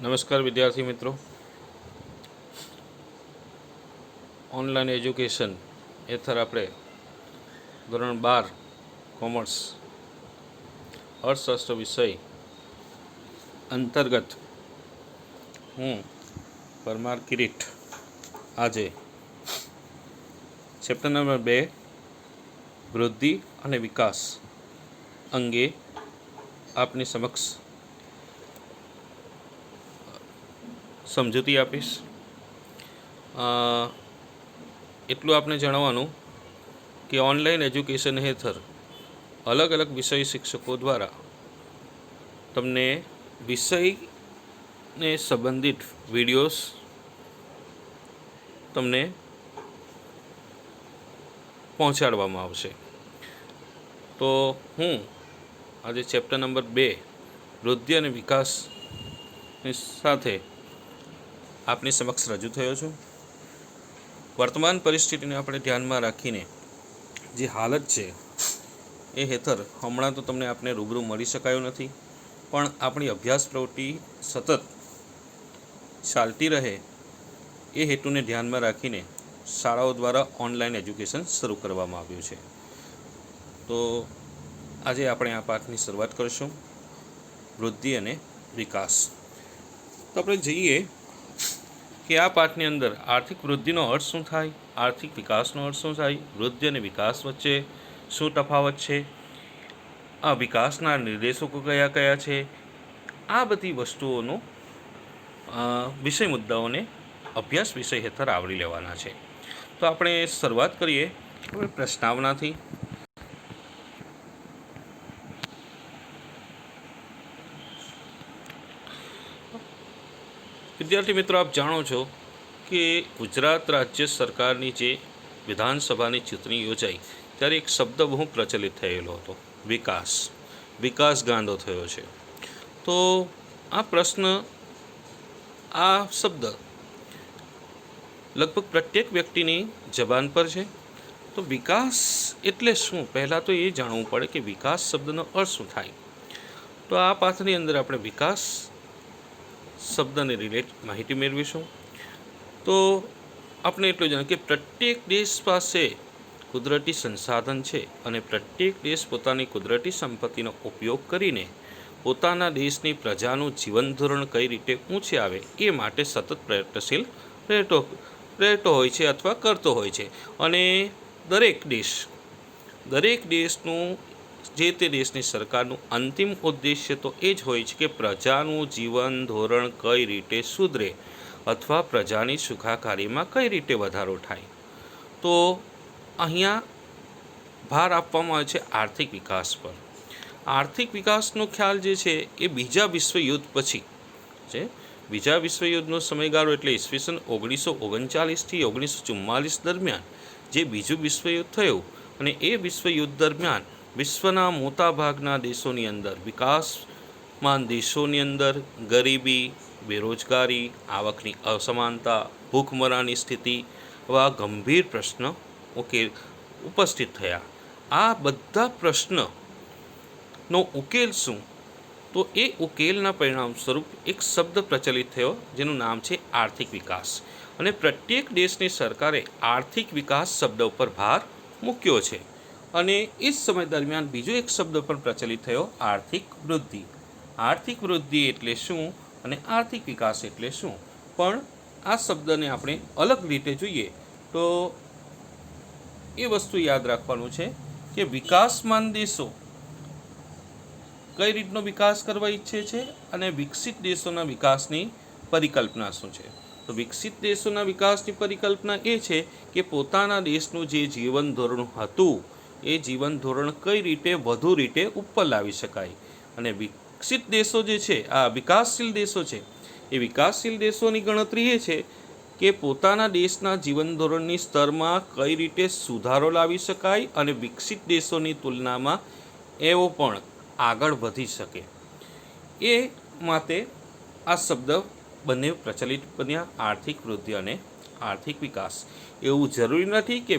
નમસ્કાર વિદ્યાર્થી મિત્રો. ઓનલાઈન એજ્યુકેશન હેઠળ આપણે ધોરણ 12 કોમર્સ અર્થશાસ્ત્ર વિષય અંતર્ગત હું પરમાર કિરીટ આજે ચેપ્ટર નંબર 2 વૃદ્ધિ અને વિકાસ અંગે આપની સમક્ષ સમજૂતી આપીશ. એટલું આપને જણાવવાનું કે ઓનલાઈન એજ્યુકેશન હેઠળ અલગ અલગ વિષય શિક્ષકો દ્વારા તમને વિષયને સંબંધિત વિડીયોઝ તમને પહોંચાડવામાં આવશે. તો હું આજે ચેપ્ટર નંબર 2 વૃદ્ધિ અને વિકાસની સાથે આપની સમક્ષ રજૂ થયો છું. વર્તમાન પરિસ્થિતિને આપણે ધ્યાનમાં રાખીને જે હાલત છે એ હેઠળ હમણાં તો તમને આપને રૂબરૂ મળી શકાયું નથી, પણ આપણી અભ્યાસ પ્રવૃત્તિ સતત ચાલતી રહે એ હેતુને ધ્યાનમાં રાખીને શાળાઓ દ્વારા ઓનલાઈન એજ્યુકેશન શરૂ કરવામાં આવ્યું છે. તો આજે આપણે આ પાઠની શરૂઆત કરીશું, વૃદ્ધિ અને વિકાસ. તો આપણે જોઈએ કે આ પાઠની અંદર આર્થિક વૃદ્ધિનો અર્થ શું થાય, આર્થિક વિકાસનો અર્થ શું થાય, વૃદ્ધિ અને વિકાસ વચ્ચે શું તફાવત છે, આ વિકાસના નિર્દેશકો કયા કયા છે, આ બધી વસ્તુઓનો વિષય મુદ્દાઓને અભ્યાસ વિષય હેઠળ આવરી લેવાના છે. તો આપણે શરૂઆત કરીએ પ્રસ્તાવનાથી. વિદ્યાર્થી મિત્રો, આપ જાણો છો કે ગુજરાત રાજ્ય સરકારની જે વિધાનસભાની ચૂંટણી યોજાઈ ત્યારે એક શબ્દ બહુ પ્રચલિત થયેલો હતો, વિકાસ. વિકાસ ગાંડો થયો છે. તો આ પ્રશ્ન, આ શબ્દ લગભગ પ્રત્યેક વ્યક્તિની જબાન પર છે. તો વિકાસ એટલે શું, પહેલાં તો એ જાણવું પડે કે વિકાસ શબ્દનો અર્થ શું થાય. તો આ પાઠની અંદર આપણે વિકાસ શબ્દને રિલેટ માહિતી મેળવીશું. તો આપણે એટલું જાણ કે પ્રત્યેક દેશ પાસે કુદરતી સંસાધન છે અને પ્રત્યેક દેશ પોતાની કુદરતી સંપત્તિનો ઉપયોગ કરીને પોતાના દેશની પ્રજાનું જીવન ધોરણ કઈ રીતે ઊંચે આવે એ માટે સતત પ્રયત્નશીલ રહેતો હોય છે અથવા કરતો હોય છે. અને દરેક દેશનું જે તે દેશની સરકારનું અંતિમ ઉદ્દેશ્ય તો એ જ હોય છે કે પ્રજાનું જીવન ધોરણ કઈ રીતે સુધરે અથવા પ્રજાની સુખાકારીમાં કઈ રીતે વધારો થાય. તો અહીંયા ભાર આપવામાં આવે છે આર્થિક વિકાસ પર. આર્થિક વિકાસનો ખ્યાલ જે છે એ બીજા વિશ્વયુદ્ધ પછી છે. બીજા વિશ્વયુદ્ધનો સમયગાળો એટલે ઈસવીસન 1939થી 1944 દરમિયાન જે બીજું વિશ્વયુદ્ધ થયું, અને એ વિશ્વયુદ્ધ દરમિયાન વિશ્વના મોટાભાગના દેશોની અંદર, વિકાસમાન દેશોની અંદર ગરીબી, બેરોજગારી, આવકની અસમાનતા, ભૂખમરાની સ્થિતિ એવા ગંભીર પ્રશ્ન ઉપસ્થિત થયા. આ બધા પ્રશ્નનો ઉકેલ શું? તો એ ઉકેલના પરિણામ સ્વરૂપ એક શબ્દ પ્રચલિત થયો જેનું નામ છે આર્થિક વિકાસ. અને પ્રત્યેક દેશની સરકારે આર્થિક વિકાસ શબ્દ ઉપર ભાર મૂક્યો છે. અને એ જ સમય દરમિયાન બીજો એક શબ્દ પણ પ્રચલિત થયો, આર્થિક વૃદ્ધિ. આર્થિક વૃદ્ધિ એટલે શું અને આર્થિક વિકાસ એટલે શું? પણ આ શબ્દને આપણે અલગ રીતે જોઈએ તો એ વસ્તુ યાદ રાખવાનું છે કે વિકાસમાન દેશો કઈ રીતનો વિકાસ કરવા ઈચ્છે છે અને વિકસિત દેશોના વિકાસની પરિકલ્પના શું છે. તો વિકસિત દેશોના વિકાસની પરિકલ્પના એ છે કે પોતાના દેશનું જે જીવન ધોરણ હતું એ જીવન ધોરણ કઈ રીતે વધુ રીતે ઉપર લાવી શકાય. અને વિકસિત દેશો જે છે, આ વિકાસશીલ દેશો છે, એ વિકાસશીલ દેશોની ગણતરી એ છે કે પોતાના દેશના જીવન ધોરણની સ્તરમાં કઈ રીતે સુધારો લાવી શકાય અને વિકસિત દેશોની તુલનામાં એવો પણ આગળ વધી શકે. એ માટે આ શબ્દ બંને પ્રચલિત બન્યા, આર્થિક વૃદ્ધિ અને આર્થિક વિકાસ. એવું જરૂરી નથી કે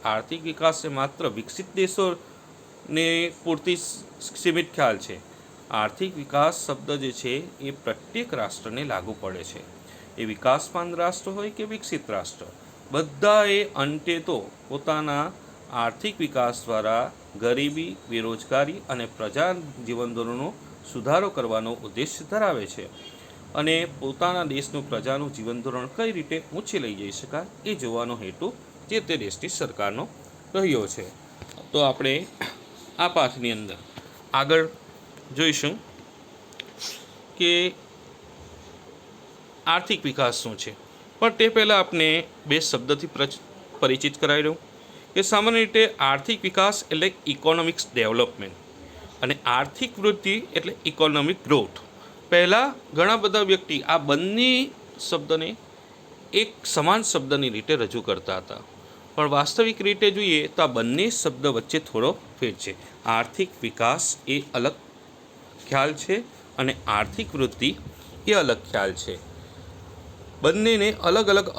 આર્થિક વિકાસ એ માત્ર વિકસિત દેશોને પૂરતી સીમિત ખ્યાલ છે. આર્થિક વિકાસ શબ્દ જે છે એ પ્રત્યેક રાષ્ટ્રને લાગુ પડે છે. એ વિકાસમાન રાષ્ટ્ર હોય કે વિકસિત રાષ્ટ્ર, બધાએ અંતે તો પોતાના આર્થિક વિકાસ દ્વારા ગરીબી, બેરોજગારી અને પ્રજા જીવન ધોરણનો સુધારો કરવાનો ઉદ્દેશ ધરાવે છે અને પોતાના દેશનું પ્રજાનું જીવન ધોરણ કઈ રીતે ઊંચે લઈ જઈ શકાય એ જોવાનો હેતુ જે તે દેશની સરકારનો રહ્યો છે. તો આપણે આ પાઠની અંદર આગળ જોઈશું કે આર્થિક વિકાસ શું છે. પણ તે પહેલાં આપણે બે શબ્દથી પરિચિત કરાવી દઉં કે સામાન્ય રીતે આર્થિક વિકાસ એટલે ઇકોનોમિક્સ ડેવલપમેન્ટ અને આર્થિક વૃદ્ધિ એટલે ઇકોનોમિક ગ્રોથ. પહેલાં ઘણા બધા વ્યક્તિ આ બંને શબ્દને એક સમાન શબ્દની રીતે રજૂ કરતા હતા, પણ વાસ્તવિક રીતે જોઈએ તો આ બંને શબ્દ વચ્ચે થોડો ફેર છે. આર્થિક વિકાસ એ અલગ ખ્યાલ છે અને આર્થિક વૃદ્ધિ એ અલગ ખ્યાલ છે. બંનેને અલગ અલગ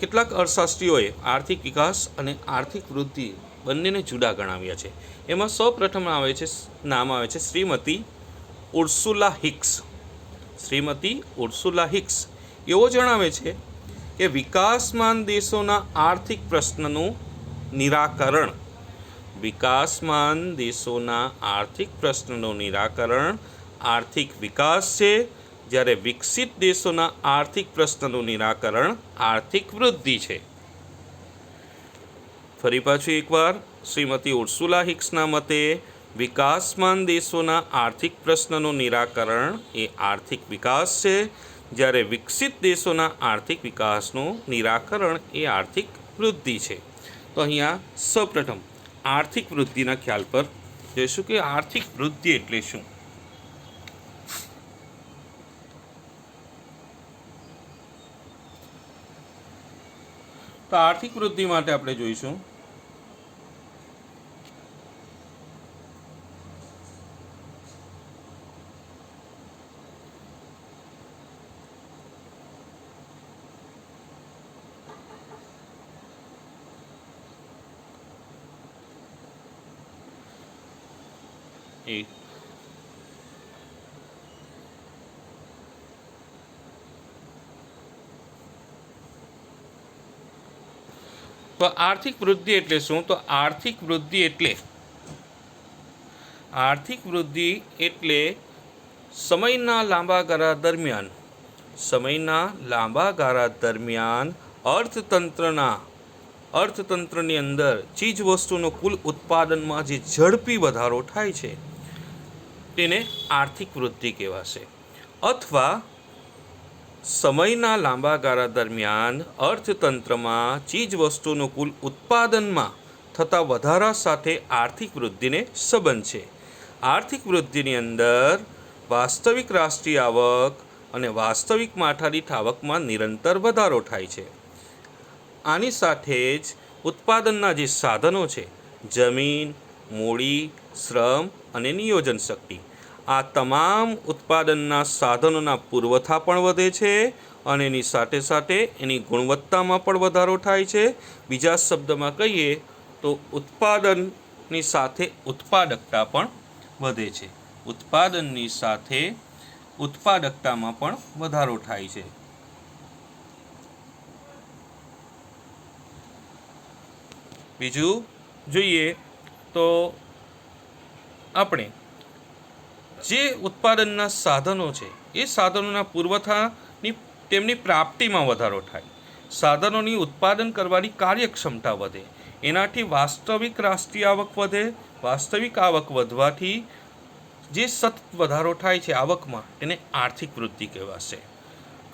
કેટલાક અર્થશાસ્ત્રીઓએ આર્થિક વિકાસ અને આર્થિક વૃદ્ધિ બંનેને જુદા ગણાવ્યા છે. એમાં સૌપ્રથમ નામ આવે છે શ્રીમતી ઉર્સુલા હિક્સ. શ્રીમતી ઉર્સુલા હિક્સ એવો જણાવે છે કે વિકાસમાન દેશોના આર્થિક પ્રશ્નનું નિરાકરણ, વિકાસમાન દેશોના આર્થિક પ્રશ્નનું નિરાકરણ આર્થિક વિકાસ છે, જ્યારે વિકસિત દેશોના આર્થિક પ્રશ્નનું નિરાકરણ આર્થિક વૃદ્ધિ છે. ફરી પાછું એકવાર, શ્રીમતી ઉર્સુલા હિક્સના મતે વિકાસમાન દેશોના આર્થિક પ્રશ્નનું નિરાકરણ એ આર્થિક વિકાસ છે, જ્યારે વિકસિત દેશોના આર્થિક વિકાસનું નિરાકરણ એ આર્થિક વૃદ્ધિ છે. તો અહીંયા સૌપ્રથમ આર્થિક વૃદ્ધિના ખ્યાલ પર જોઈશું કે આર્થિક વૃદ્ધિ એટલે શું. તો આર્થિક વૃદ્ધિ માટે આપણે જોઈશું તો આર્થિક વૃદ્ધિ એટલે શું. તો આર્થિક વૃદ્ધિ એટલે સમયના લાંબા ગાળા દરમિયાન અર્થતંત્રની અંદર ચીજ વસ્તુનો કુલ ઉત્પાદનમાં જે ઝડપી વધારો થાય છે તેને આર્થિક વૃદ્ધિ કહેવાશે. અથવા સમયના લાંબા ગાળા દરમિયાન અર્થતંત્રમાં ચીજ વસ્તુનું કુલ ઉત્પાદનમાં થતા વધારા સાથે આર્થિક વૃદ્ધિને સંબંધ છે. આર્થિક વૃદ્ધિની અંદર વાસ્તવિક રાષ્ટ્રીય આવક અને વાસ્તવિક માથાદીઠ આવકમાં નિરંતર વધારો થાય છે. આની સાથે જ ઉત્પાદનના જે સાધનો છે, જમીન, મૂડી, શ્રમ અને નિયોજન શક્તિ, આ તમામ ઉત્પાદનના સાધનોના પુરવઠા પણ વધે છે અને એની સાથે સાથે એની ગુણવત્તામાં પણ વધારો થાય છે. બીજા શબ્દમાં કહીએ તો ઉત્પાદનની સાથે ઉત્પાદકતા પણ વધે છે. ઉત્પાદનની સાથે ઉત્પાદકતામાં પણ વધારો થાય છે. બીજું જોઈએ તો આપણે જે ઉત્પાદનના સાધનો છે એ સાધનોના પુરવઠાની તેમની પ્રાપ્તિમાં વધારો થાય, સાધનોની ઉત્પાદન કરવાની કાર્યક્ષમતા વધે, એનાથી વાસ્તવિક રાષ્ટ્રીય આવક વધે. વાસ્તવિક આવક વધવાથી જે સતત વધારો થાય છે આવકમાં એને આર્થિક વૃદ્ધિ કહેવાશે.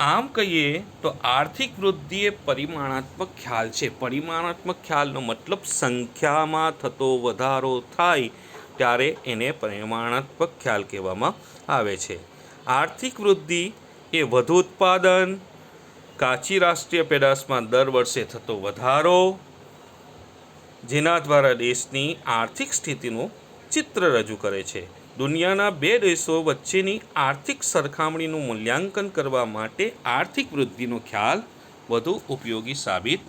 આમ કહીએ તો આર્થિક વૃદ્ધિ એ પરિમાણાત્મક ખ્યાલ છે. પરિમાણાત્મક ખ્યાલનો મતલબ સંખ્યામાં થતો વધારો થાય ત્યારે એને પરિમાણાત્મક ખ્યાલ કહેવામાં આવે છે. આર્થિક વૃદ્ધિ એ વધુ ઉત્પાદન, કાચી રાષ્ટ્રીય પેદાશમાં દર વર્ષે થતો વધારો, જેના દ્વારા દેશની આર્થિક સ્થિતિનું ચિત્ર રજૂ કરે છે. દુનિયાના બે દેશો વચ્ચેની આર્થિક સરખામણીનું મૂલ્યાંકન કરવા માટે આર્થિક વૃદ્ધિનો ખ્યાલ વધુ ઉપયોગી સાબિત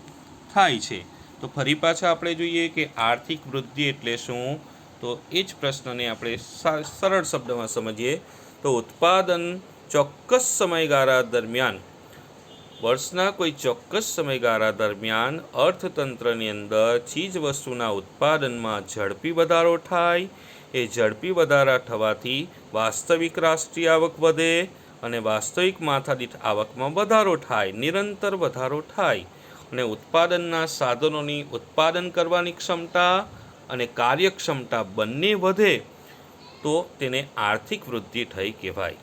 થાય છે. તો ફરી પાછા આપણે જોઈએ કે આર્થિક વૃદ્ધિ એટલે શું. તો એ જ પ્રશ્નને આપણે સરળ શબ્દમાં સમજીએ તો ઉત્પાદન ચોક્કસ સમયગાળા દરમિયાન, વર્ષના કોઈ ચોક્કસ સમયગાળા દરમિયાન અર્થતંત્રની અંદર ચીજવસ્તુના ઉત્પાદનમાં ઝડપી વધારો થાય. એ ઝડપી વધારા થવાથી વાસ્તવિક રાષ્ટ્રીય આવક વધે અને વાસ્તવિક માથાદીઠ આવકમાં વધારો થાય, નિરંતર વધારો થાય. અને ઉત્પાદનના સાધનોની ઉત્પાદન કરવાની ક્ષમતા અને કાર્યક્ષમતા બંને વધે તો તેને આર્થિક વૃદ્ધિ થઈ કહેવાય.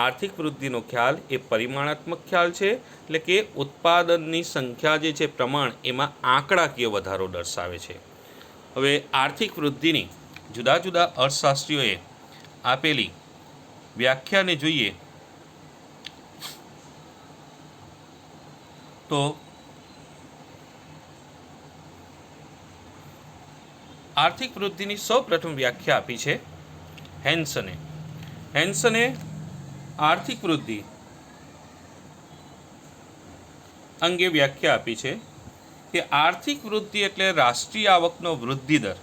આર્થિક વૃદ્ધિનો ખ્યાલ એ પરિમાણાત્મક ખ્યાલ છે, એટલે કે ઉત્પાદનની સંખ્યા જે છે પ્રમાણ એમાં આંકડાકીય વધારો દર્શાવે છે. હવે આર્થિક વૃદ્ધિની જુદા જુદા અર્થશાસ્ત્રીઓએ આપેલી વ્યાખ્યાને જોઈએ તો આર્થિક વૃદ્ધિની સૌપ્રથમ વ્યાખ્યા આપી છે હેન્સને આર્થિક વૃદ્ધિ અંગે વ્યાખ્યા આપી છે કે આર્થિક વૃદ્ધિ એટલે રાષ્ટ્રીય આવકનો વૃદ્ધિ દર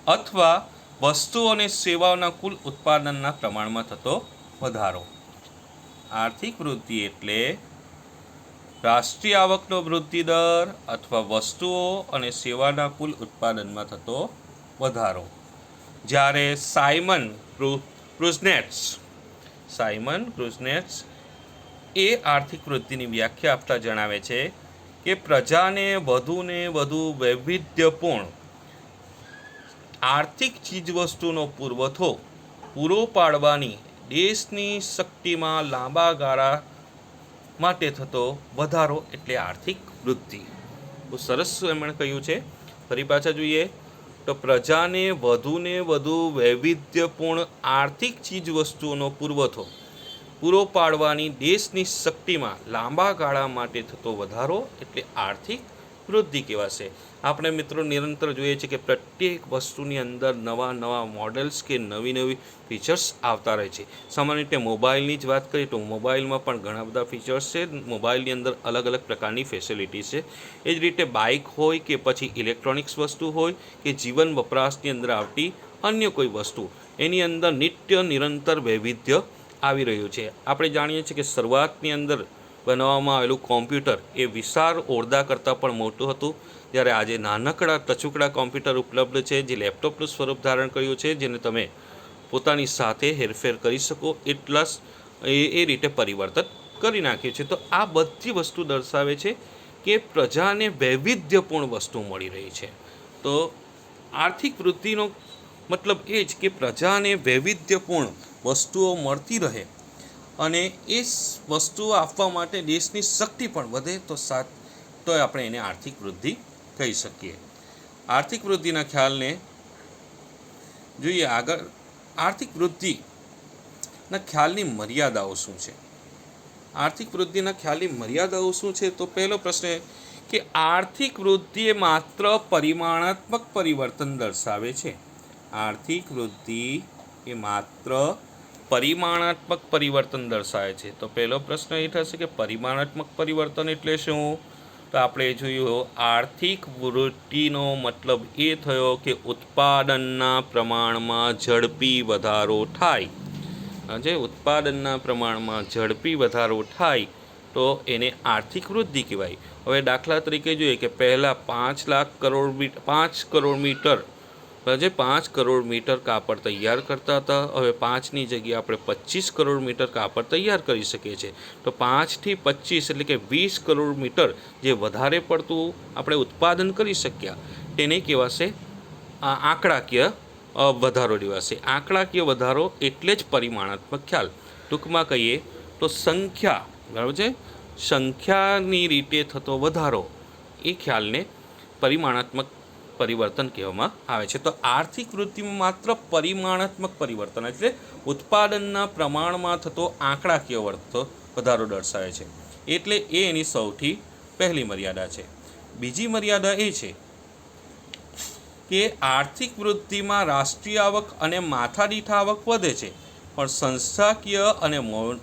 અથવા વસ્તુઓ અને સેવાઓના કુલ ઉત્પાદનના પ્રમાણમાં થતો વધારો. આર્થિક વૃદ્ધિ એટલે રાષ્ટ્રીય આવકનો વૃદ્ધિ દર અથવા વસ્તુઓ અને સેવાના કુલ ઉત્પાદનમાં થતો વધારો. જ્યારે સાયમન ક્રુઝનેટ્સ એ આર્થિક વૃદ્ધિની વ્યાખ્યા આપતા જણાવે છે કે પ્રજાને વધુને વધુ વૈવિધ્યપૂર્ણ આર્થિક ચીજવસ્તુનો પુરવઠો પૂરો પાડવાની દેશની શક્તિમાં લાંબા ગાળા માટે થતો વધારો એટલે આર્થિક વૃદ્ધિ. બહુ સરસ એમણે કહ્યું છે. ફરી પાછા જોઈએ તો પ્રજાને વધુને વધુ વૈવિધ્યપૂર્ણ આર્થિક ચીજવસ્તુઓનો પુરવઠો પૂરો પાડવાની દેશની શક્તિમાં લાંબા ગાળા માટે થતો વધારો એટલે આર્થિક વૃદ્ધિ કહેવાશે. આપણે મિત્રો નિરંતર જોઈએ છીએ કે પ્રત્યેક વસ્તુની અંદર નવા મોડેલ્સ કે નવી ફીચર્સ આવતા રહે છે. સામાન્ય રીતે મોબાઈલની જ વાત કરીએ તો મોબાઈલમાં પણ ઘણા બધા ફીચર્સ છે. મોબાઈલની અંદર અલગ અલગ પ્રકારની ફેસિલિટી છે. એ જ રીતે બાઇક હોય કે પછી ઇલેક્ટ્રોનિક્સ વસ્તુ હોય કે જીવન વપરાશની અંદર આવતી અન્ય કોઈ વસ્તુ, એની અંદર નિરંતર વૈવિધ્ય આવી રહ્યું છે. આપણે જાણીએ છીએ કે શરૂઆતની અંદર બનાવવામાં આવેલું કોમ્પ્યુટર એ વિશાળ ઓરડા કરતાં પણ મોટું હતું, જ્યારે આજે નાનકડા ટચુકડા કોમ્પ્યુટર ઉપલબ્ધ છે જે લેપટોપનું સ્વરૂપ ધારણ કર્યું છે, જેને તમે પોતાની સાથે હેરફેર કરી શકો એટલા એ રીતે પરિવર્તન કરી નાખ્યું છે. તો આ બધી વસ્તુ દર્શાવે છે કે પ્રજાને વૈવિધ્યપૂર્ણ વસ્તુ મળી રહી છે. તો આર્થિક વૃદ્ધિનો મતલબ એ જ કે પ્રજાને વૈવિધ્યપૂર્ણ વસ્તુઓ મળતી રહે અને એ વસ્તુઓ આપવા માટે દેશની શક્તિ પણ વધે તો આપણે એને આર્થિક વૃદ્ધિ કહી શકીએ. આર્થિક વૃદ્ધિના ખ્યાલને જોઈએ આગળ. આર્થિક વૃદ્ધિના ખ્યાલની મર્યાદાઓ શું છે? આર્થિક વૃદ્ધિના ખ્યાલની મર્યાદાઓ શું છે? તો પહેલો પ્રશ્ન કે આર્થિક વૃદ્ધિ એ માત્ર પરિમાણાત્મક પરિવર્તન દર્શાવે છે. આર્થિક વૃદ્ધિ એ માત્ર પરિમાણાત્મક પરિવર્તન દર્શાવે છે. તો પહેલો પ્રશ્ન એ થશે કે પરિમાણાત્મક પરિવર્તન એટલે શું? તો આપણે જોયું આર્થિક વૃદ્ધિનો મતલબ એ થયો કે ઉત્પાદનના પ્રમાણમાં ઝડપી વધારો થાય. જે ઉત્પાદનના પ્રમાણમાં ઝડપી વધારો થાય તો એને આર્થિક વૃદ્ધિ કહેવાય. હવે દાખલા તરીકે જોઈએ કે પહેલાં 5 કરોડ મીટર કાપડ તૈયાર કરતા હતા. હવે 5ની જગ્યાએ આપણે 25 કરોડ મીટર કાપડ તૈયાર કરી શકીએ છીએ. તો 5 થી 25 એટલે કે 20 કરોડ મીટર જે વધારે પડતું આપણે ઉત્પાદન કરી શક્યા તેને કહેવાશે આંકડાકીય વધારો કહેવાશે. આંકડાકીય વધારો એટલે જ પરિમાણાત્મક ખ્યાલ. ટૂંકમાં કહીએ તો સંખ્યા, બરાબર છે, સંખ્યાની રીતે થતો વધારો એ ખ્યાલને પરિમાણાત્મક પરિવર્તન કહેવામાં આવે છે. તો આર્થિક વૃદ્ધિમાં માત્ર પરિમાણાત્મક પરિવર્તન એટલે ઉત્પાદનના પ્રમાણમાં થતો આંકડાકીય વધારો દર્શાવે છે. એટલે એ એની સૌથી પહેલી મર્યાદા છે. બીજી મર્યાદા એ છે કે આર્થિક વૃદ્ધિમાં રાષ્ટ્રીય આવક અને માથાદીઠ આવક વધે છે, પણ સંસ્થાકીય અને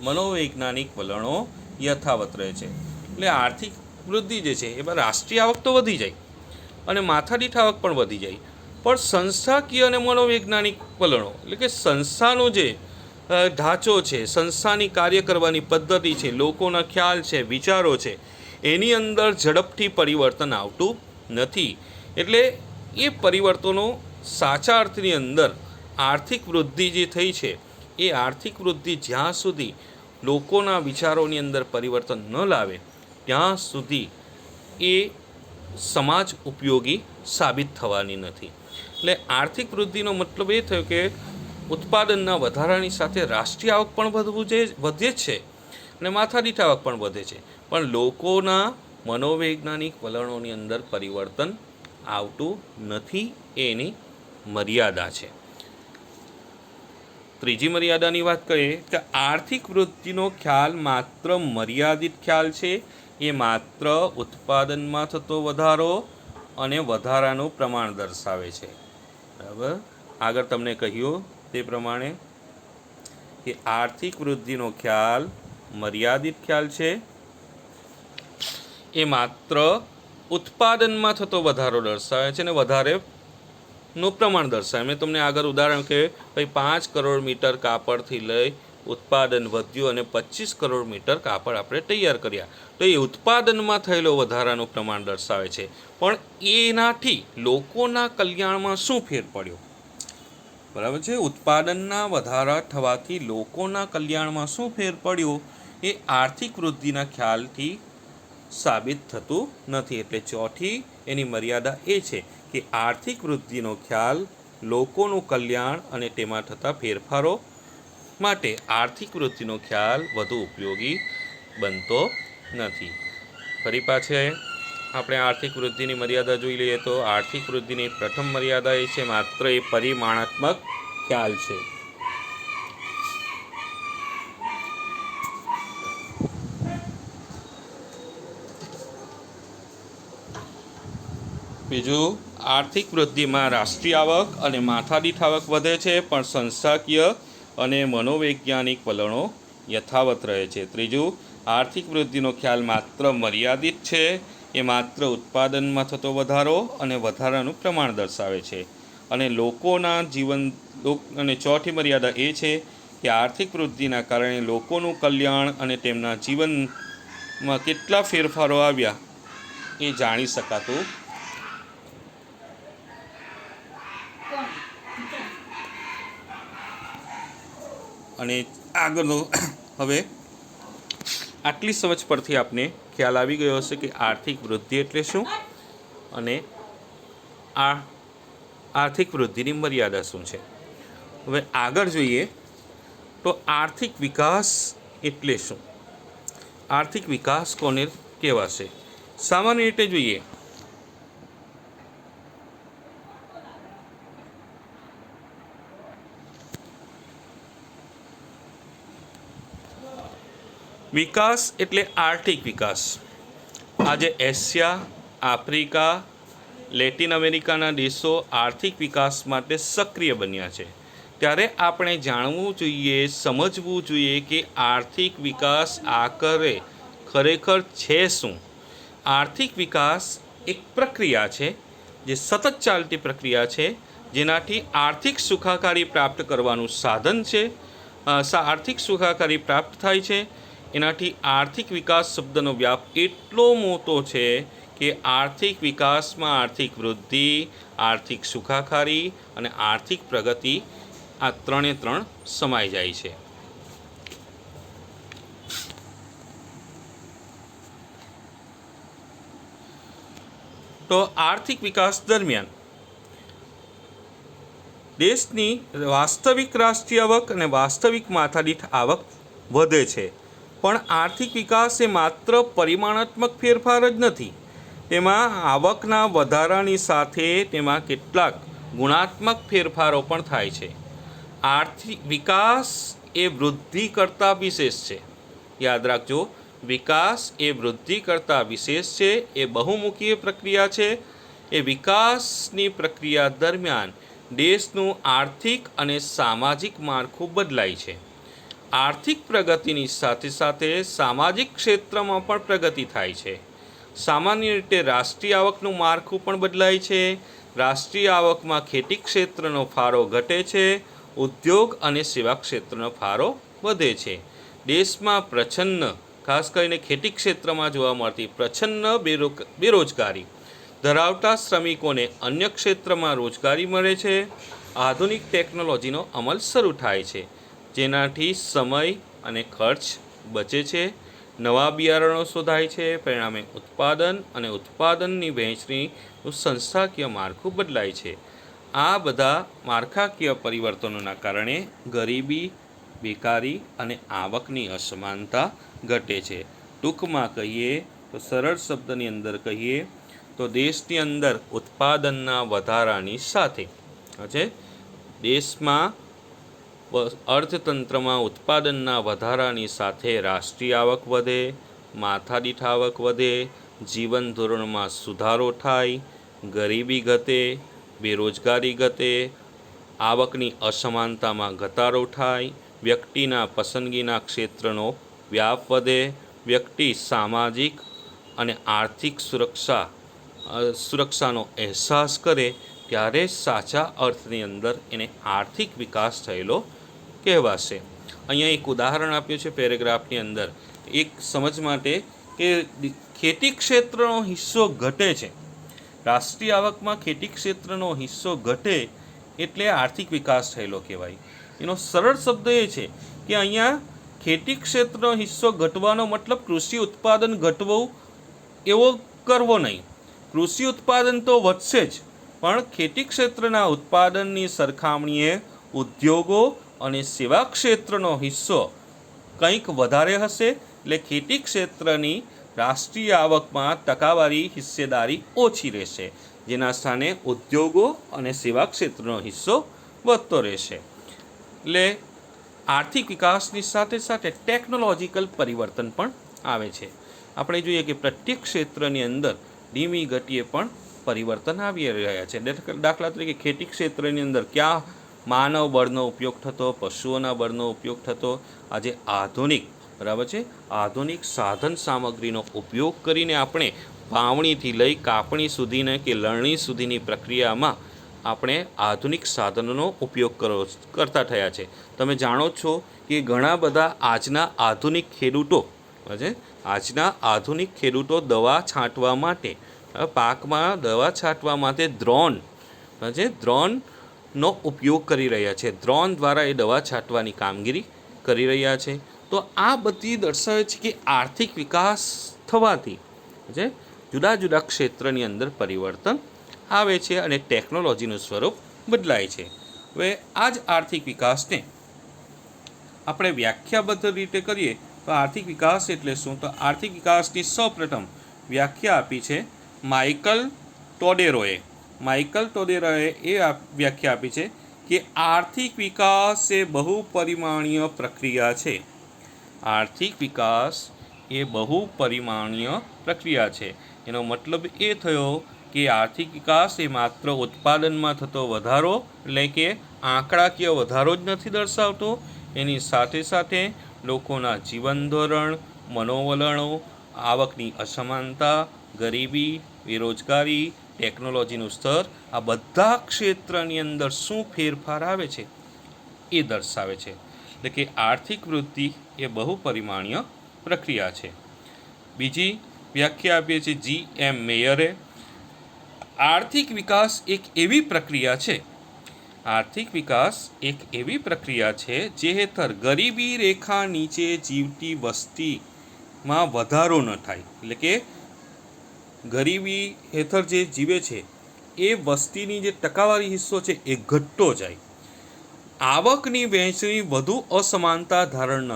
મનોવૈજ્ઞાનિક વલણો યથાવત રહે છે. એટલે આર્થિક વૃદ્ધિ જે છે એમાં રાષ્ટ્રીય આવક તો વધી જાય અને માથાદીઠ આવક પણ વધી જાય, પણ સંસ્થાકીય અને મનોવૈજ્ઞાનિક વલણો એટલે કે સંસ્થાનો જે ઢાંચો છે, સંસ્થાની કાર્ય કરવાની પદ્ધતિ છે, લોકોના ખ્યાલ છે, વિચારો છે, એની અંદર ઝડપથી પરિવર્તન આવતું નથી. એટલે એ પરિવર્તનો સાચા અર્થની અંદર આર્થિક વૃદ્ધિ જે થઈ છે એ આર્થિક વૃદ્ધિ જ્યાં સુધી લોકોના વિચારોની અંદર પરિવર્તન ન લાવે ત્યાં સુધી એ સમાજ ઉપયોગી સાબિત થવાની નથી. એટલે આર્થિક વૃદ્ધિનો મતલબ એ થયો કે ઉત્પાદનના વધારાની સાથે રાષ્ટ્રીય આવક પણ વધે છે અને માથાદીઠ આવક પણ વધે છે, પણ લોકોના મનોવૈજ્ઞાનિક વલણોની અંદર પરિવર્તન આવતું નથી. એની મર્યાદા છે. ત્રીજી મર્યાદાની વાત કરીએ કે આર્થિક વૃદ્ધિનો ખ્યાલ માત્ર મર્યાદિત ખ્યાલ છે. એ માત્ર ઉત્પાદનમાં થતો વધારો અને વધારાનું પ્રમાણ દર્શાવે છે. બરાબર, આગળ તમને કહ્યું તે પ્રમાણે કે આર્થિક વૃદ્ધિનો ખ્યાલ મર્યાદિત ખ્યાલ છે. એ માત્ર ઉત્પાદનમાં થતો વધારો દર્શાવે છે અને વધારેનું પ્રમાણ દર્શાવે. મેં તમને આગળ ઉદાહરણ કે ભાઈ 5 કરોડ મીટર કાપડથી લઈ ઉત્પાદન વધ્યું અને 25 કરોડ મીટર કાપડ આપણે તૈયાર કર્યા, તો એ ઉત્પાદનમાં થયેલો વધારાનું પ્રમાણ દર્શાવે છે. પણ એનાથી લોકોના કલ્યાણમાં શું ફેર પડ્યો? બરાબર છે, ઉત્પાદનના વધારા થવાથી લોકોના કલ્યાણમાં શું ફેર પડ્યો એ આર્થિક વૃદ્ધિના ખ્યાલથી સાબિત થતું નથી. એટલે ચોથી એની મર્યાદા એ છે કે આર્થિક વૃદ્ધિનો ખ્યાલ લોકોનું કલ્યાણ અને તેમાં થતા ફેરફારો માટે આર્થિક વૃદ્ધિનો ખ્યાલ વધુ ઉપયોગી બનતો નથી. ફરી પાછે આપણે આર્થિક વૃદ્ધિની મર્યાદા જોઈ લઈએ તો આર્થિક વૃદ્ધિની પ્રથમ મર્યાદા એ છે માત્ર એ પરિમાણાત્મક ખ્યાલ છે. બીજું, આર્થિક વૃદ્ધિમાં રાષ્ટ્રીય આવક અને માથાદીઠ આવક વધે છે, પણ સંસ્થાકીય અને મનોવૈજ્ઞાનિક વલણો યથાવત રહે છે. ત્રીજું, આર્થિક વૃદ્ધિનો ખ્યાલ માત્ર મર્યાદિત છે. એ માત્ર ઉત્પાદનમાં થતો વધારો અને વધારાનું પ્રમાણ દર્શાવે છે અને લોકોના જીવન અને ચોથી મર્યાદા એ છે કે આર્થિક વૃદ્ધિના કારણે લોકોનું કલ્યાણ અને તેમના જીવનમાં કેટલા ફેરફારો આવ્યા એ જાણી શકાતું. અને આગળનો હવે આટલી સમજ પરથી આપને ખ્યાલ આવી ગયો હશે કે આર્થિક વૃદ્ધિ એટલે શું અને આ આર્થિક વૃદ્ધિની મર્યાદા શું છે. હવે આગળ જોઈએ તો આર્થિક વિકાસ એટલે શું? આર્થિક વિકાસ કોને કહેવાશે? સામાન્ય રીતે જોઈએ વિકાસ એટલે આર્થિક વિકાસ. આજે એશિયા, આફ્રિકા, લેટિન અમેરિકાના દેશો આર્થિક વિકાસ માટે સક્રિય બન્યા છે. ત્યારે આપણે જાણવું જોઈએ, સમજવું જોઈએ કે આર્થિક વિકાસ આખરે ખરેખર છે શું. આર્થિક વિકાસ એક પ્રક્રિયા છે, જે સતત ચાલતી પ્રક્રિયા છે, જેનાથી આર્થિક સુખાકારી પ્રાપ્ત કરવાનું સાધન છે. આર્થિક સુખાકારી પ્રાપ્ત થાય છે. એનાથી આર્થિક વિકાસ શબ્દનો વ્યાપ એટલો મોટો છે કે આર્થિક વિકાસમાં આર્થિક વૃદ્ધિ, આર્થિક સુખાકારી અને આર્થિક પ્રગતિ આ ત્રણે ત્રણ સમાઈ જાય છે. તો આર્થિક વિકાસ દરમિયાન દેશની વાસ્તવિક રાષ્ટ્રીય આવક અને વાસ્તવિક માથાદીઠ આવક વધે છે. પણ આર્થિક વિકાસ એ માત્ર પરિમાણાત્મક ફેરફાર જ નથી. તેમાં આવકના વધારાની સાથે તેમાં કેટલાક ગુણાત્મક ફેરફારો પણ થાય છે. આર્થિક વિકાસ એ વૃદ્ધિ કરતાં વિશેષ છે. યાદ રાખજો, વિકાસ એ વૃદ્ધિ કરતાં વિશેષ છે. એ બહુમુખી પ્રક્રિયા છે. એ વિકાસની પ્રક્રિયા દરમિયાન દેશનું આર્થિક અને સામાજિક માળખું બદલાય છે. આર્થિક પ્રગતિની સાથે સાથે સામાજિક ક્ષેત્રમાં પણ પ્રગતિ થાય છે. સામાન્ય રીતે રાષ્ટ્રીય આવકનું માળખું પણ બદલાય છે. રાષ્ટ્રીય આવકમાં ખેતી ક્ષેત્રનો ફાળો ઘટે છે, ઉદ્યોગ અને સેવા ક્ષેત્રનો ફાળો વધે છે. દેશમાં પ્રચ્છન્ન, ખાસ કરીને ખેતી ક્ષેત્રમાં જોવા મળતી પ્રચ્છન્ન બેરોજગારી ધરાવતા શ્રમિકોને અન્ય ક્ષેત્રમાં રોજગારી મળે છે. આધુનિક ટેકનોલોજીનો અમલ શરૂ થાય છે, જેનાથી સમય અને ખર્ચ બચે છે. નવા બિયારણો શોધાય છે, પરિણામે ઉત્પાદન અને ઉત્પાદનની વહેંચણીનું સંસ્થાકીય માળખું બદલાય છે. આ બધા માળખાકીય પરિવર્તનોના કારણે ગરીબી, બેકારી અને આવકની અસમાનતા ઘટે છે. ટૂંકમાં કહીએ તો, સરળ શબ્દની અંદર કહીએ તો, દેશની અંદર ઉત્પાદનના વધારાની સાથે દેશમાં અર્થતંત્રમાં ઉત્પાદનના વધારાની સાથે રાષ્ટ્રીય આવક વધે, માથાદીઠ આવક વધે, જીવન ધોરણમાં સુધારો થાય, ગરીબી ઘટે, બેરોજગારી ઘટે, આવકની અસમાનતામાં ઘટાડો થાય, વ્યક્તિના પસંદગીના ક્ષેત્રનો વ્યાપ વધે, વ્યક્તિ સામાજિક અને આર્થિક સુરક્ષાનો અહેસાસ કરે, ત્યારે સાચા અર્થની અંદર એને આર્થિક વિકાસ થયેલો કહેવાશે. અહીંયા એક ઉદાહરણ આપ્યું છે પેરેગ્રાફની અંદર, એક સમજ માટે કે ખેતી ક્ષેત્રનો હિસ્સો ઘટે છે. રાષ્ટ્રીય આવકમાં ખેતી ક્ષેત્રનો હિસ્સો ઘટે એટલે આર્થિક વિકાસ થયેલો કહેવાય. એનો સરળ શબ્દ એ છે કે અહીંયા ખેતી ક્ષેત્રનો હિસ્સો ઘટવાનો મતલબ કૃષિ ઉત્પાદન ઘટવું એવો કરવો નહીં. કૃષિ ઉત્પાદન તો વધશે જ, પણ ખેતી ક્ષેત્રના ઉત્પાદનની સરખામણીએ ઉદ્યોગો અને સેવા ક્ષેત્રનો હિસ્સો કંઈક વધારે હશે, એટલે ખેતી ક્ષેત્રની રાષ્ટ્રીય આવકમાં ટકાવારી હિસ્સેદારી ઓછી રહેશે, જેના સ્થાને ઉદ્યોગો અને સેવા ક્ષેત્રનો હિસ્સો વધતો રહેશે. એટલે આર્થિક વિકાસની સાથે સાથે ટેકનોલોજીકલ પરિવર્તન પણ આવે છે. આપણે જોઈએ કે પ્રત્યેક ક્ષેત્રની અંદર ધીમી ગતિએ પણ પરિવર્તન આવી રહ્યા છે. દાખલા તરીકે ખેતી ક્ષેત્રની અંદર ક્યાં માનવ બળનો ઉપયોગ થતો, પશુઓના બળનો ઉપયોગ થતો, આજે આધુનિક આધુનિક સાધન સામગ્રીનો ઉપયોગ કરીને આપણે વાવણીથી લઈ કાપણી સુધીને કે લણણી સુધીની પ્રક્રિયામાં આપણે આધુનિક સાધનોનો ઉપયોગ કરતા થયા છે. તમે જાણો છો કે ઘણા બધા આજના આધુનિક ખેડૂતો દવા છાંટવા માટે, પાકમાં દવા છાંટવા માટે ડ્રોનનો ઉપયોગ કરી રહ્યા છે. ડ્રોન દ્વારા એ દવા છાંટવાની કામગીરી કરી રહ્યા છે. તો આ બધી દર્શાવે છે કે આર્થિક વિકાસ થવાથી જુદા જુદા ક્ષેત્રની અંદર પરિવર્તન આવે છે અને ટેકનોલોજીનું સ્વરૂપ બદલાય છે. હવે આ જ આર્થિક વિકાસને આપણે વ્યાખ્યાબદ્ધ રીતે કરીએ તો આર્થિક વિકાસ એટલે શું? તો આર્થિક વિકાસની સૌપ્રથમ વ્યાખ્યા આપી છે માઇકલ ટોડેરોએ એ વ્યાખ્યા આપી છે કે આર્થિક વિકાસ એ બહુપરિમાણીય પ્રક્રિયા છે. આર્થિક વિકાસ એ બહુપરિમાણીય પ્રક્રિયા છે. એનો મતલબ એ થયો કે આર્થિક વિકાસ એ માત્ર ઉત્પાદનમાં થતો વધારો, એટલે કે આંકડાકીય વધારો જ નથી દર્શાવતો. એની સાથે સાથે લોકોના જીવન ધોરણ, મનોવલણો, આવકની અસમાનતા, ગરીબી, બેરોજગારી, ટેકનોલોજીનું સ્તર, આ બધા ક્ષેત્રની અંદર શું ફેરફાર આવે છે એ દર્શાવે છે. એટલે કે આર્થિક વૃદ્ધિ એ બહુપરિમાણીય પ્રક્રિયા છે. બીજી વ્યાખ્યા આપીએ છીએ G.M. મેયરે. આર્થિક વિકાસ એક એવી પ્રક્રિયા છે જે હેઠળ ગરીબી રેખા નીચે જીવતી વસ્તીમાં વધારો ન થાય, એટલે કે ગરીબી હેઠળ જે જીવે છે એ વસ્તીની જે ટકાવારી હિસ્સો છે એ ઘટતો જાય. આવકની વહેંચણી વધુ અસમાનતા ધારણ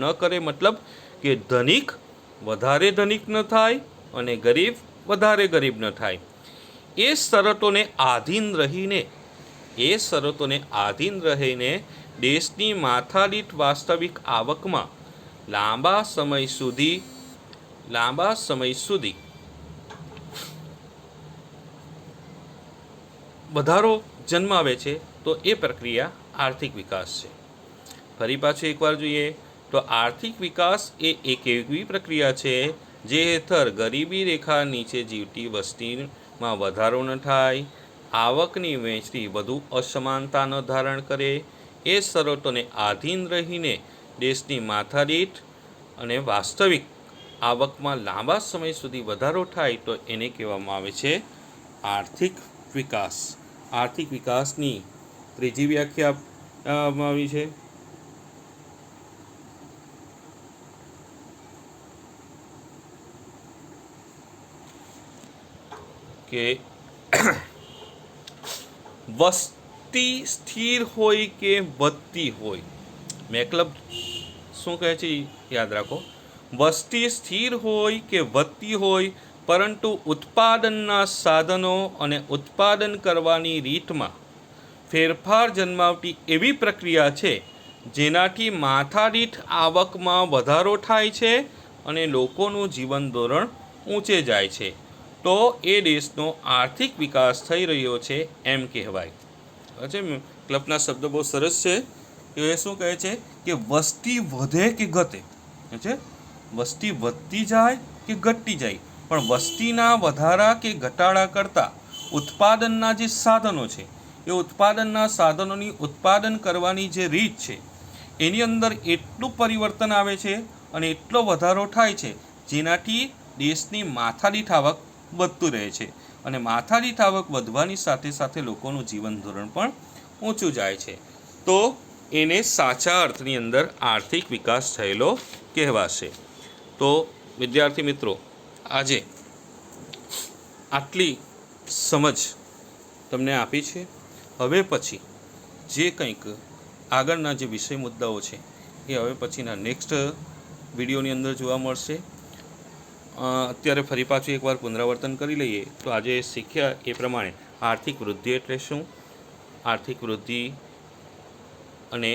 ન કરે, મતલબ કે ધનિક વધારે ધનિક ન થાય અને ગરીબ વધારે ગરીબ ન થાય. એ શરતોને આધીન રહીને દેશની માથાદીઠ વાસ્તવિક આવકમાં લાંબા સમય સુધી વધારો જન્માવે છે, તો એ પ્રક્રિયા આર્થિક વિકાસ છે. ફરી પાછું એકવાર જોઈએ તો આર્થિક વિકાસ એ એક એવી પ્રક્રિયા છે જે હેઠળ ગરીબી રેખા નીચે જીવતી વસ્તીમાં વધારો ન થાય, આવકની વહેંચણી વધુ અસમાનતા ન ધારણ કરે, એ શરતોને આધીન રહીને દેશની માથાદીઠ અને વાસ્તવિક આવકમાં લાંબા સમય સુધી વધારો થાય તો એને કહેવામાં આવે છે આર્થિક વિકાસ. આર્થિક વિકાસની ત્રીજી વ્યાખ્યા આપવામાં આવી છે કે વસ્તી સ્થિર હોય કે વધતી હોય. મતલબ શું કહે છે યાદ રાખો. વસ્તી સ્થિર હોય કે વધતી હોય, પરંતુ ઉત્પાદનના સાધનો અને ઉત્પાદન કરવાની રીતમાં ફેરફાર જન્માવતી એવી પ્રક્રિયા છે જેનાથી માથાદીઠ આવકમાં વધારો થાય છે અને લોકોનું જીવન ધોરણ ઊંચે જાય છે, તો એ દેશનો આર્થિક વિકાસ થઈ રહ્યો છે એમ કહેવાય. ક્લબના શબ્દો બહુ સરસ છે. એ શું કહે છે કે વસ્તી વધે કે ઘટે છે, વસ્તી વધતી જાય કે ઘટતી જાય, પણ વસ્તીના વધારા કે ઘટાડા કરતાં ઉત્પાદનના જે સાધનો છે, એ ઉત્પાદનના સાધનોની ઉત્પાદન કરવાની જે રીત છે એની અંદર એટલું પરિવર્તન આવે છે અને એટલો વધારો થાય છે જેનાથી દેશની માથાદીઠ આવક વધતું રહે છે, અને માથાદીઠ આવક વધવાની સાથે સાથે લોકોનું જીવન ધોરણ પણ ઊંચું જાય છે, તો એને સાચા અર્થની અંદર આર્થિક વિકાસ થયેલો કહેવાશે. તો વિદ્યાર્થી મિત્રો, આજે આટલી સમજ તમને આપી છે. હવે પછી જે કંઈક આગળના જે વિષય મુદ્દાઓ છે એ હવે પછીના નેક્સ્ટ વિડીયોની અંદર જોવા મળશે. અત્યારે ફરી પાછું એકવાર પુનરાવર્તન કરી લઈએ તો આજે શીખ્યા એ પ્રમાણે આર્થિક વૃદ્ધિ એટલે શું, આર્થિક વૃદ્ધિ અને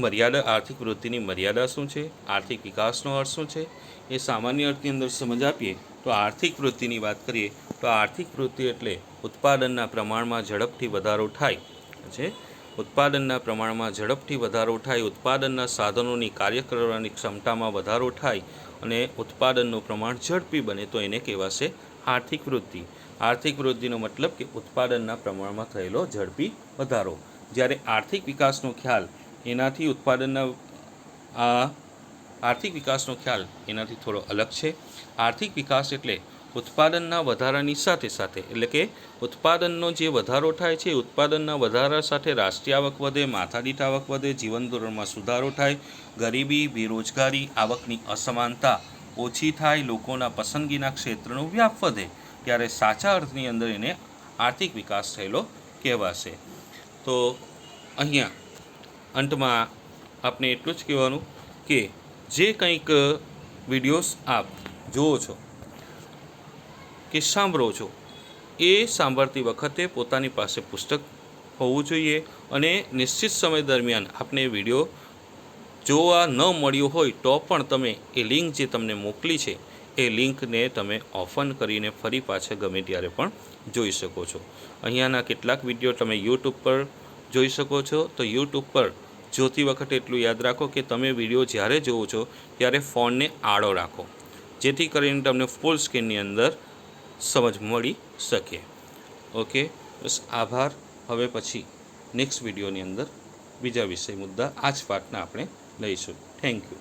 મર્યાદા, આર્થિક વૃદ્ધિની મર્યાદા શું છે, આર્થિક વિકાસનો અર્થ શું છે, એ સામાન્ય અર્થની અંદર સમજ આપીએ તો આર્થિક વૃદ્ધિની વાત કરીએ તો આર્થિક વૃદ્ધિ એટલે ઉત્પાદનના પ્રમાણમાં ઝડપથી વધારો થાય છે, ઉત્પાદનના પ્રમાણમાં ઝડપથી વધારો થાય, ઉત્પાદનના સાધનોની કાર્ય કરવાની ક્ષમતામાં વધારો થાય અને ઉત્પાદનનું પ્રમાણ ઝડપી બને તો એને કહેવાશે આર્થિક વૃદ્ધિ. આર્થિક વૃદ્ધિનો મતલબ કે ઉત્પાદનના પ્રમાણમાં થયેલો ઝડપી વધારો. જ્યારે આર્થિક વિકાસનો ખ્યાલ એનાથી આર્થિક વિકાસનો ખ્યાલ એનાથી થોડો અલગ છે. આર્થિક વિકાસ એટલે ઉત્પાદનના વધારાની સાથે સાથે, એટલે કે ઉત્પાદનનો જે વધારો થાય છે, ઉત્પાદનના વધારા સાથે રાષ્ટ્રીય આવક વધે, માથાદીઠ આવક વધે, જીવન ધોરણમાં સુધારો થાય, ગરીબી, બેરોજગારી, આવકની અસમાનતા ઓછી થાય, લોકોના પસંદગીના ક્ષેત્રનો વ્યાપ વધે, ત્યારે સાચા અર્થની અંદર એને આર્થિક વિકાસ થયેલો કહેવાશે. તો અહીંયા અંતમાં આપને એટલું જ કહેવાનું કે જે કંઈક વિડીયોઝ આપ જુઓ છો કે સાંભળો છો, એ સાંભળતી વખતે પોતાની પાસે પુસ્તક હોવું જોઈએ, અને નિશ્ચિત સમય દરમિયાન આપને વિડીયો જોવા ન મળ્યો હોય તો પણ તમે એ લિંક જે તમને મોકલી છે એ લિંકને તમે ઓપન કરીને ફરી પાછા ગમે ત્યારે પણ જોઈ શકો છો. અહીંયાના કેટલાક વિડીયો તમે યુટ્યુબ પર જોઈ શકો છો. તો યુટ્યુબ પર જોતી વખતે એટલું યાદ રાખો કે તમે વિડીયો જ્યારે જોવો છો ત્યારે ફોનને આડો રાખો, જેથી કરીને તમને ફૂલ સ્ક્રીનની અંદર સમજ મળી શકે. ઓકે, બસ આભાર. હવે પછી નેક્સ્ટ વિડીયોની અંદર બીજા વિષય મુદ્દા આ જ પાઠના આપણે લઈશું. Thank you.